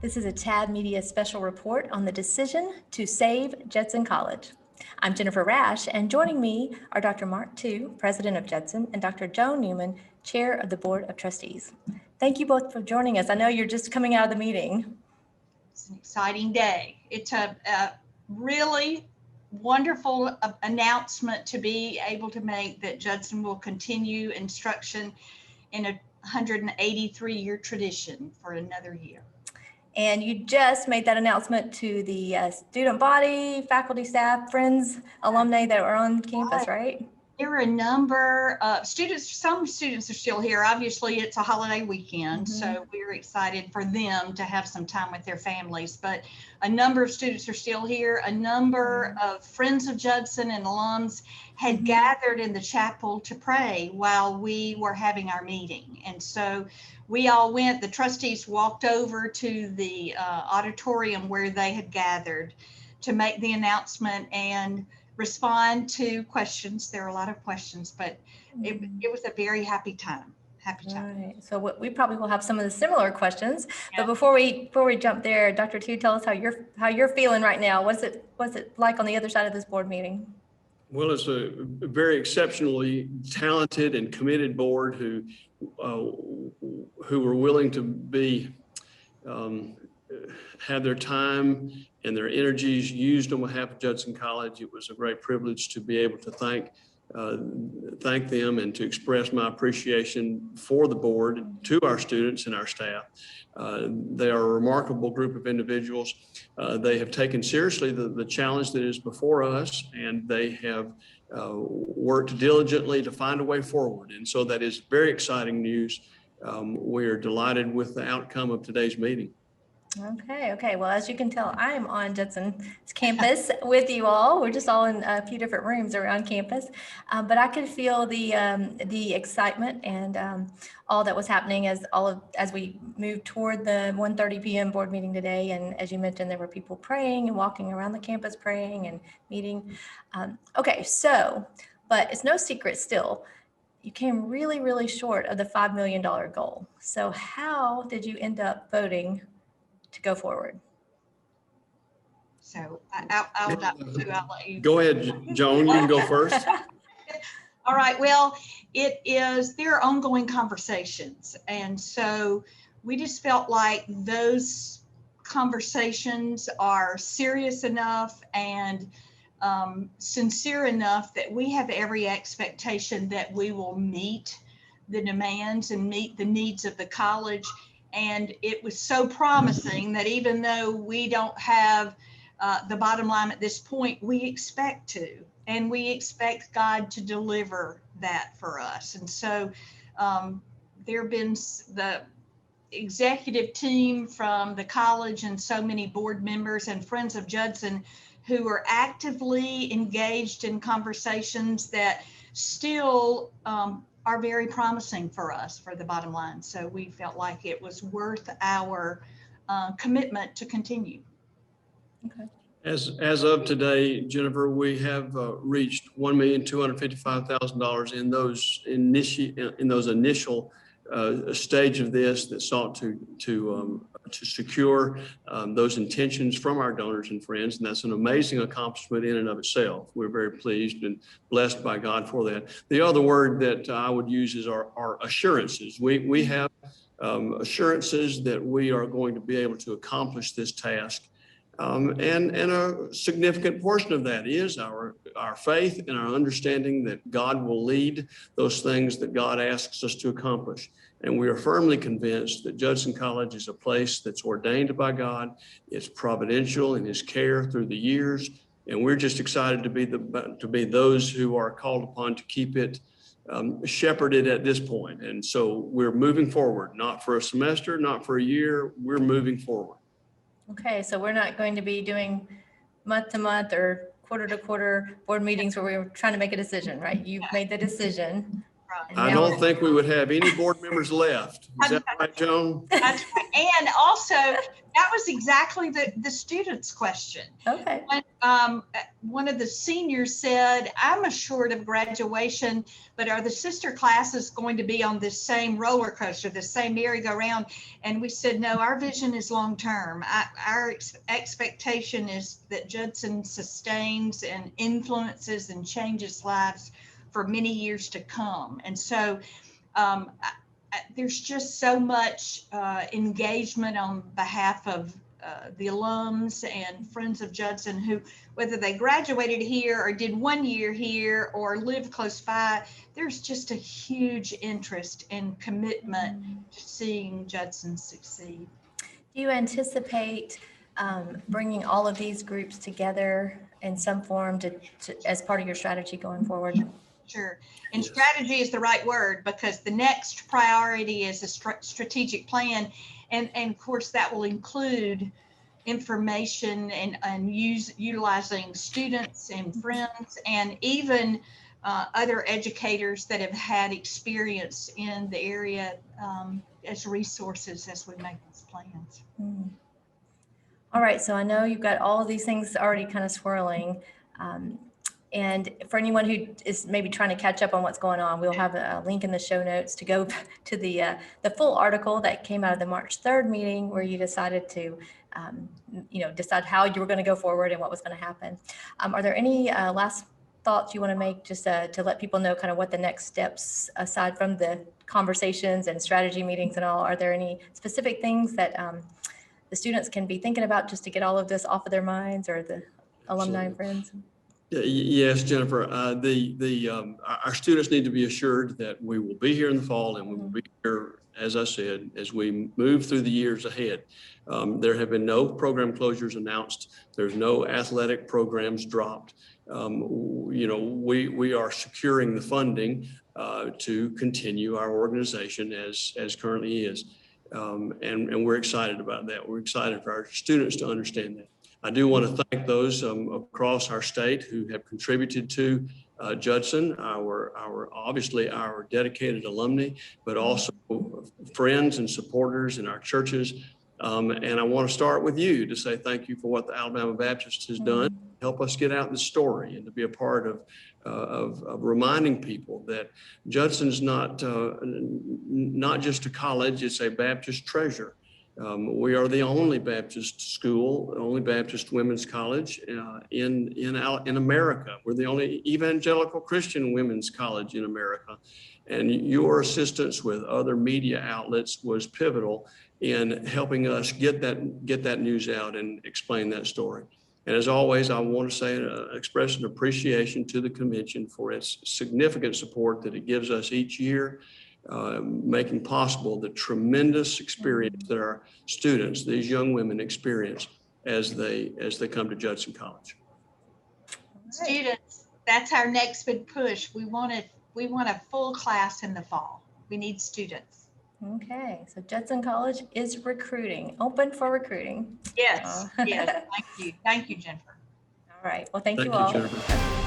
This is a TAB Media special report on the decision to save Judson College. I'm Jennifer Rash, and joining me are Dr. Mark Tu, President of Judson, and Dr. Joan Newman, Chair of the Board of Trustees. Thank you both for joining us. I know you're just coming out of the meeting. It's an exciting day. It's a really wonderful announcement to be able to make that Judson will continue instruction in a 183-year tradition for another year. And you just made that announcement to the student body, faculty, staff, friends, alumni that are on campus, right? There are a number of students. Some students are still here. Obviously, it's a holiday weekend, so we're excited for them to have some time with their families. But a number of students are still here. A number of friends of Judson and alums had gathered in the chapel to pray while we were having our meeting. And so we all went, the trustees walked over to the auditorium where they had gathered to make the announcement and respond to questions. There are a lot of questions, but it was a very happy time. Right. So we probably will have some of the similar questions, but before we jump there, Dr. Tu, tell us how you're feeling right now. What's it like on the other side of this board meeting? Well, it's a very exceptionally talented and committed board who were willing to have their time and their energies used on behalf of Judson College. It was a great privilege to be able to thank them and to express my appreciation for the board to our students and our staff. They are a remarkable group of individuals. They have taken seriously the challenge that is before us, and they have worked diligently to find a way forward. And so that is very exciting news. We are delighted with the outcome of today's meeting. Okay. Well, as you can tell, I'm on Judson's campus with you all. We're just all in a few different rooms around campus, but I could feel the excitement and all that was happening as we moved toward the 1:30 p.m. board meeting today. And as you mentioned, there were people praying and walking around the campus praying and meeting. But it's no secret still, you came really, really short of the $5 million goal. So how did you end up voting to go forward? So I'll let you. Go ahead, Joan, you can go first. All right, well, there are ongoing conversations. And so we just felt like those conversations are serious enough and sincere enough that we have every expectation that we will meet the demands and meet the needs of the college. And it was so promising that even though we don't have the bottom line at this point, we expect to, and we expect God to deliver that for us. And so there have been the executive team from the college and so many board members and friends of Judson who are actively engaged in conversations that still are very promising for us for the bottom line. So we felt like it was worth our commitment to continue. Okay. As of today, Jennifer, we have reached $1,255,000 in those initial stage of this that sought to secure those intentions from our donors and friends, and that's an amazing accomplishment in and of itself. We're very pleased and blessed by God for that. The other word that I would use is our assurances. We have assurances that we are going to be able to accomplish this task, and a significant portion of that is our faith and our understanding that God will lead those things that God asks us to accomplish. And we are firmly convinced that Judson College is a place that's ordained by God. It's providential in His care through the years. And we're just excited to be those who are called upon to keep it shepherded at this point. And so we're moving forward, not for a semester, not for a year, we're moving forward. Okay, so we're not going to be doing month to month or quarter to quarter board meetings where we're trying to make a decision, right? You've made the decision. I don't think we would have any board members left. Is that right, Joan? That's right. And also, That was exactly the student's question. Okay. One of the seniors said, I'm assured of graduation, but are the sister classes going to be on this same roller coaster, the same merry-go-round? And we said, no, our vision is long-term. Our expectation is that Judson sustains and influences and changes lives for many years to come. And so there's just so much engagement on behalf of the alums and friends of Judson who, whether they graduated here or did 1 year here or lived close by, there's just a huge interest and commitment to seeing Judson succeed. Do you anticipate bringing all of these groups together in some form as part of your strategy going forward? Sure. And strategy is the right word, because the next priority is a strategic plan. And of course, that will include information and utilizing students and friends and even other educators that have had experience in the area as resources as we make these plans. All right, so I know you've got all of these things already kind of swirling. And for anyone who is maybe trying to catch up on what's going on, we'll have a link in the show notes to go to the full article that came out of the March 3rd meeting where you decided to, decide how you were going to go forward and what was going to happen. Are there any last thoughts you want to make just to let people know kind of what the next steps, aside from the conversations and strategy meetings and all, are there any specific things that the students can be thinking about just to get all of this off of their minds, or the alumni and friends? Yes, Jennifer. Our students need to be assured that we will be here in the fall, and we will be here, as I said, as we move through the years ahead. There have been no program closures announced. There's no athletic programs dropped. We are securing the funding to continue our organization as currently is, and we're excited about that. We're excited for our students to understand that. I do want to thank those across our state who have contributed to Judson, obviously our dedicated alumni, but also friends and supporters in our churches. And I want to start with you to say thank you for what the Alabama Baptist has done. Help us get out the story and to be a part of reminding people that Judson's not just a college, it's a Baptist treasure. We are the only Baptist school, only Baptist women's college in America. We're the only evangelical Christian women's college in America. And your assistance with other media outlets was pivotal in helping us get that news out and explain that story. And as always, I want to say express an appreciation to the convention for its significant support that it gives us each year, making possible the tremendous experience that our students, these young women, experience as they come to Judson College. Students, that's our next big push. We want a full class in the fall. We need students. Okay, so Judson College is recruiting, open for recruiting. Yes, yes. Thank you, Jennifer. All right. Well, thank you all. Jennifer.